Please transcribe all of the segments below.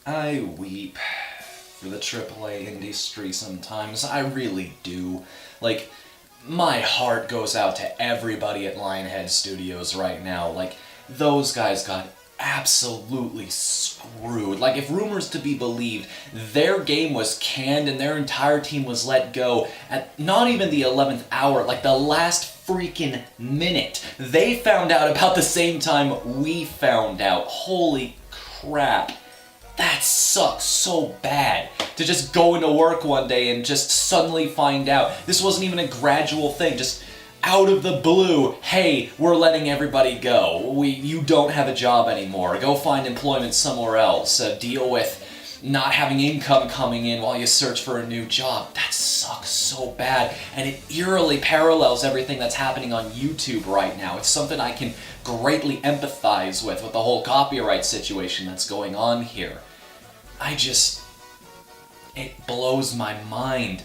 I weep for the AAA industry sometimes. I really do. Like, my heart goes out to everybody at Lionhead Studios right now. Like, those guys got absolutely screwed. Like, if rumors to be believed, their game was canned and their entire team was let go at not even the 11th hour, like the last freaking minute. They found out about the same time we found out. Holy crap. That sucks so bad, to just go into work one day and just suddenly find out. This wasn't even a gradual thing, just out of the blue, hey, we're letting everybody go. You don't have a job anymore. Go find employment somewhere else. Deal with not having income coming in while you search for a new job. That sucks so bad, and it eerily parallels everything that's happening on YouTube right now. It's something I can greatly empathize with the whole copyright situation that's going on here. It blows my mind.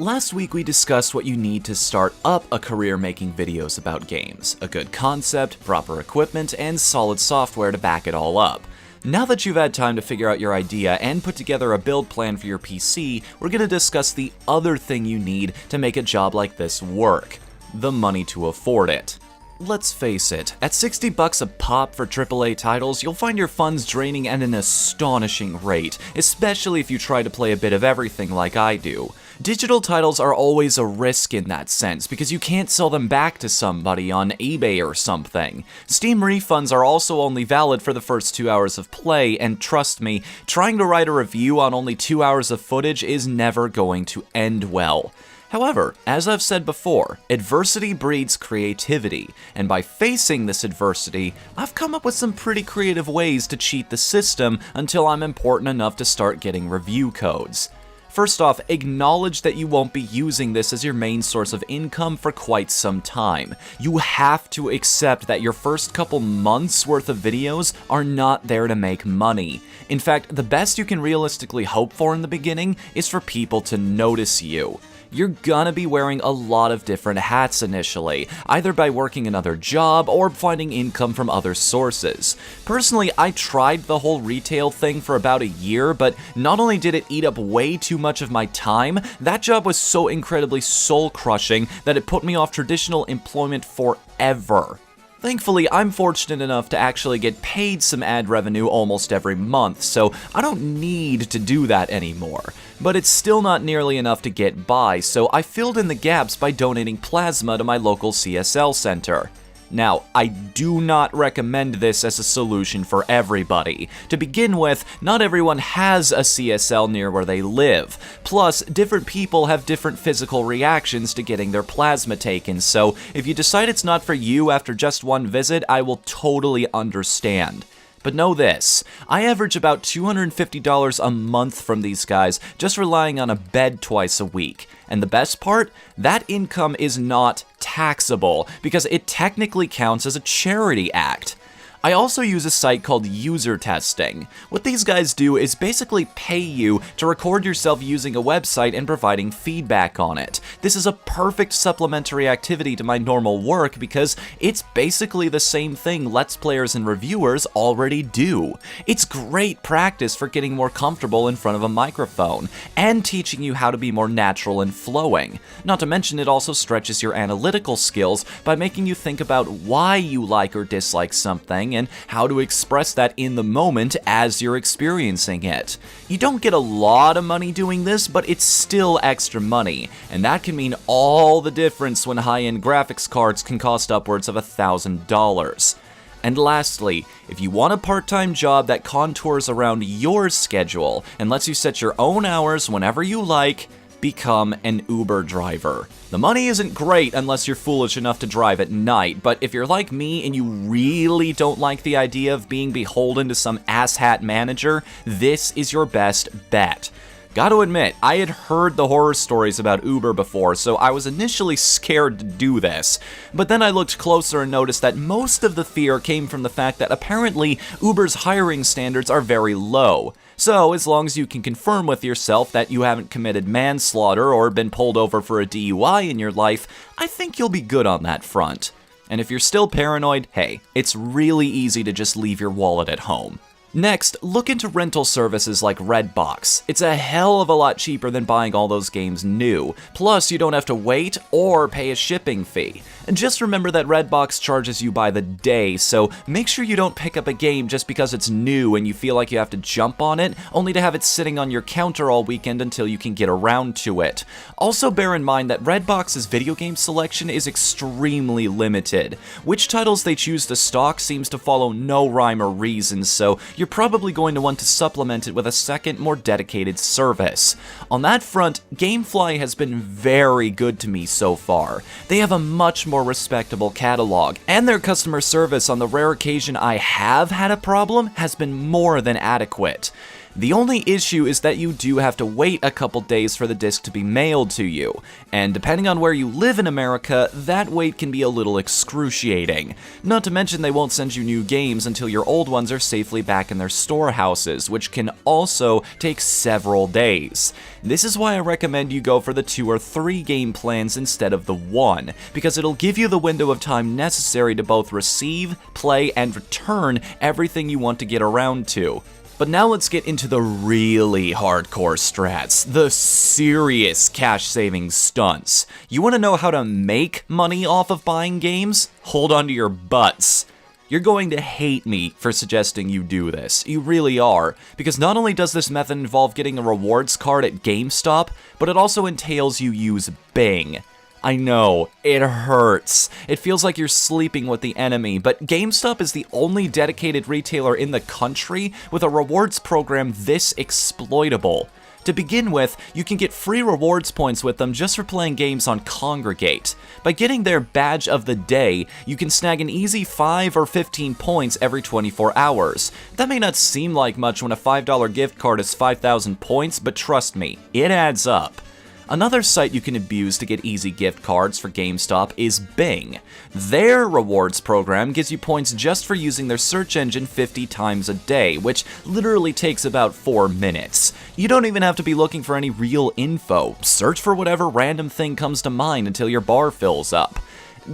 Last week we discussed what you need to start up a career making videos about games. A good concept, proper equipment, and solid software to back it all up. Now that you've had time to figure out your idea and put together a build plan for your PC, we're going to discuss the other thing you need to make a job like this work: the money to afford it. Let's face it, at $60 a pop for AAA titles, you'll find your funds draining at an astonishing rate, especially if you try to play a bit of everything like I do. Digital titles are always a risk in that sense, because you can't sell them back to somebody on eBay or something. Steam refunds are also only valid for the first 2 hours of play, and trust me, trying to write a review on only 2 hours of footage is never going to end well. However, as I've said before, adversity breeds creativity, and by facing this adversity, I've come up with some pretty creative ways to cheat the system until I'm important enough to start getting review codes. First off, acknowledge that you won't be using this as your main source of income for quite some time. You have to accept that your first couple months worth of videos are not there to make money. In fact, the best you can realistically hope for in the beginning is for people to notice you. You're gonna be wearing a lot of different hats initially, either by working another job or finding income from other sources. Personally, I tried the whole retail thing for about a year, but not only did it eat up way too much of my time, that job was so incredibly soul-crushing that it put me off traditional employment forever. Thankfully, I'm fortunate enough to actually get paid some ad revenue almost every month, so I don't need to do that anymore. But it's still not nearly enough to get by, so I filled in the gaps by donating plasma to my local CSL center. Now, I do not recommend this as a solution for everybody. To begin with, not everyone has a CSL near where they live. Plus, different people have different physical reactions to getting their plasma taken, so if you decide it's not for you after just one visit, I will totally understand. But know this, I average about $250 a month from these guys just relying on a bed twice a week. And the best part? That income is not taxable because it technically counts as a charity act. I also use a site called User Testing. What these guys do is basically pay you to record yourself using a website and providing feedback on it. This is a perfect supplementary activity to my normal work because it's basically the same thing Let's Players and reviewers already do. It's great practice for getting more comfortable in front of a microphone and teaching you how to be more natural and flowing. Not to mention it also stretches your analytical skills by making you think about why you like or dislike something and how to express that in the moment as you're experiencing it. You don't get a lot of money doing this, but it's still extra money, and that can mean all the difference when high-end graphics cards can cost upwards of $1,000. And lastly, if you want a part-time job that contours around your schedule and lets you set your own hours whenever you like, become an Uber driver. The money isn't great unless you're foolish enough to drive at night, but if you're like me and you really don't like the idea of being beholden to some asshat manager, this is your best bet. Gotta admit, I had heard the horror stories about Uber before, so I was initially scared to do this. But then I looked closer and noticed that most of the fear came from the fact that apparently Uber's hiring standards are very low. So, as long as you can confirm with yourself that you haven't committed manslaughter or been pulled over for a DUI in your life, I think you'll be good on that front. And if you're still paranoid, hey, it's really easy to just leave your wallet at home. Next, look into rental services like Redbox. It's a hell of a lot cheaper than buying all those games new, plus you don't have to wait or pay a shipping fee. And just remember that Redbox charges you by the day, so make sure you don't pick up a game just because it's new and you feel like you have to jump on it, only to have it sitting on your counter all weekend until you can get around to it. Also bear in mind that Redbox's video game selection is extremely limited. Which titles they choose to stock seems to follow no rhyme or reason, so you're probably going to want to supplement it with a second, more dedicated service. On that front, Gamefly has been very good to me so far. They have a much more respectable catalog, and their customer service on the rare occasion I have had a problem has been more than adequate. The only issue is that you do have to wait a couple days for the disc to be mailed to you, and depending on where you live in America, that wait can be a little excruciating. Not to mention they won't send you new games until your old ones are safely back in their storehouses, which can also take several days. This is why I recommend you go for the 2 or 3 game plans instead of the 1, because it'll give you the window of time necessary to both receive, play, and return everything you want to get around to. But now let's get into the really hardcore strats, the serious cash-saving stunts. You want to know how to make money off of buying games? Hold on to your butts. You're going to hate me for suggesting you do this. You really are, because not only does this method involve getting a rewards card at GameStop, but it also entails you use Bing. I know, it hurts. It feels like you're sleeping with the enemy, but GameStop is the only dedicated retailer in the country with a rewards program this exploitable. To begin with, you can get free rewards points with them just for playing games on Kongregate. By getting their Badge of the Day, you can snag an easy 5 or 15 points every 24 hours. That may not seem like much when a $5 gift card is 5,000 points, but trust me, it adds up. Another site you can abuse to get easy gift cards for GameStop is Bing. Their rewards program gives you points just for using their search engine 50 times a day, which literally takes about 4 minutes. You don't even have to be looking for any real info. Search for whatever random thing comes to mind until your bar fills up.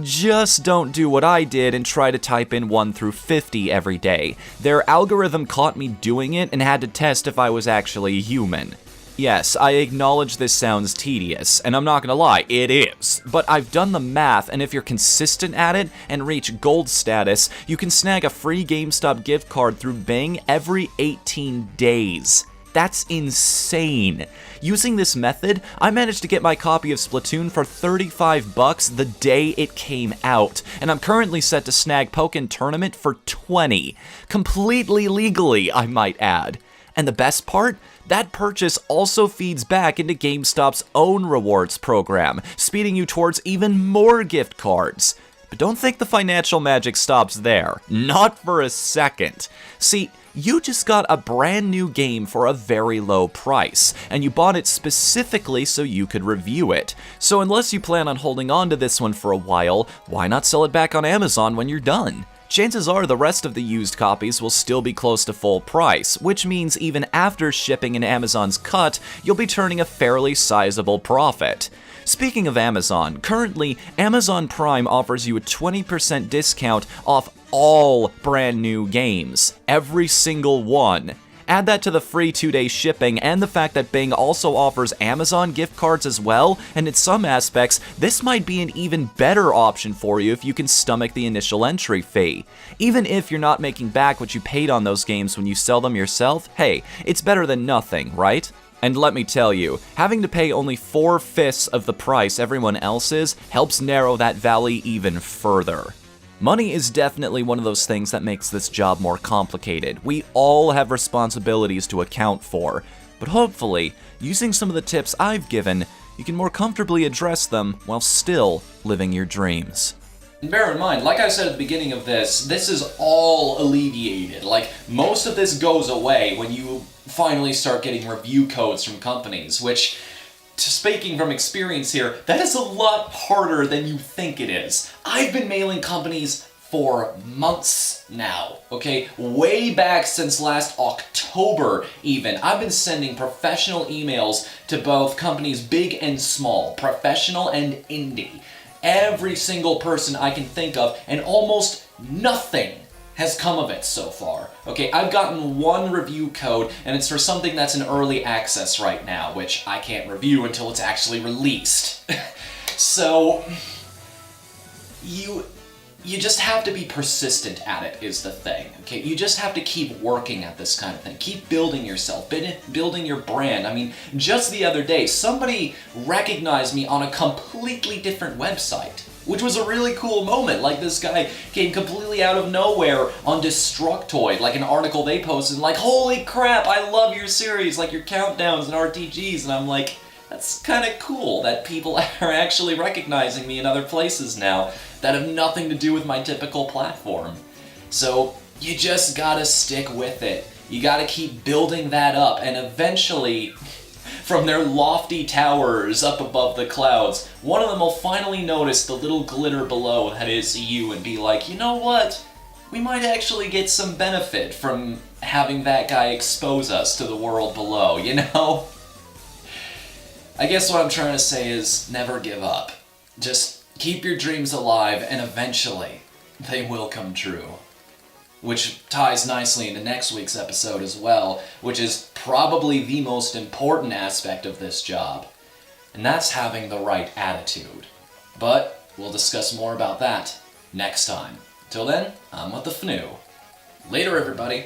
Just don't do what I did and try to type in 1 through 50 every day. Their algorithm caught me doing it and had to test if I was actually human. Yes, I acknowledge this sounds tedious, and I'm not gonna lie, it is. But I've done the math, and if you're consistent at it and reach gold status, you can snag a free GameStop gift card through Bing every 18 days. That's insane. Using this method, I managed to get my copy of Splatoon for $35 the day it came out, and I'm currently set to snag Pokken Tournament for $20. Completely legally, I might add. And the best part? That purchase also feeds back into GameStop's own rewards program, speeding you towards even more gift cards. But don't think the financial magic stops there. Not for a second. See, you just got a brand new game for a very low price, and you bought it specifically so you could review it. So unless you plan on holding on to this one for a while, why not sell it back on Amazon when you're done? Chances are the rest of the used copies will still be close to full price, which means even after shipping and Amazon's cut, you'll be turning a fairly sizable profit. Speaking of Amazon, currently, Amazon Prime offers you a 20% discount off all brand new games. Every single one. Add that to the free 2-day shipping and the fact that Bing also offers Amazon gift cards as well, and in some aspects, this might be an even better option for you if you can stomach the initial entry fee. Even if you're not making back what you paid on those games when you sell them yourself, hey, it's better than nothing, right? And let me tell you, having to pay only 4/5 of the price everyone else is helps narrow that valley even further. Money is definitely one of those things that makes this job more complicated. We all have responsibilities to account for, but hopefully, using some of the tips I've given, you can more comfortably address them while still living your dreams. And bear in mind, like I said at the beginning of this is all alleviated. Like, most of this goes away when you finally start getting review codes from companies, which, speaking from experience here, that is a lot harder than you think it is. I've been mailing companies for months now, okay? Way back since last October, even. I've been sending professional emails to both companies big and small, professional and indie. Every single person I can think of, and almost nothing has come of it so far. Okay, I've gotten one review code, and it's for something that's in early access right now, which I can't review until it's actually released. So, you just have to be persistent at it, is the thing, okay? You just have to keep working at this kind of thing. Keep building yourself, building your brand. I mean, just the other day, somebody recognized me on a completely different website, which was a really cool moment. Like, this guy came completely out of nowhere on Destructoid, like an article they posted, like, holy crap, I love your series, like your countdowns and RTGs, and I'm like, that's kind of cool that people are actually recognizing me in other places now that have nothing to do with my typical platform. So, you just gotta stick with it. You gotta keep building that up, and eventually, from their lofty towers up above the clouds, one of them will finally notice the little glitter below that is you and be like, you know what? We might actually get some benefit from having that guy expose us to the world below, you know? I guess what I'm trying to say is never give up. Just keep your dreams alive, and eventually they will come true. Which ties nicely into next week's episode as well, which is probably the most important aspect of this job. And that's having the right attitude. But we'll discuss more about that next time. Till then, I'm Whatthefnu. Later, everybody.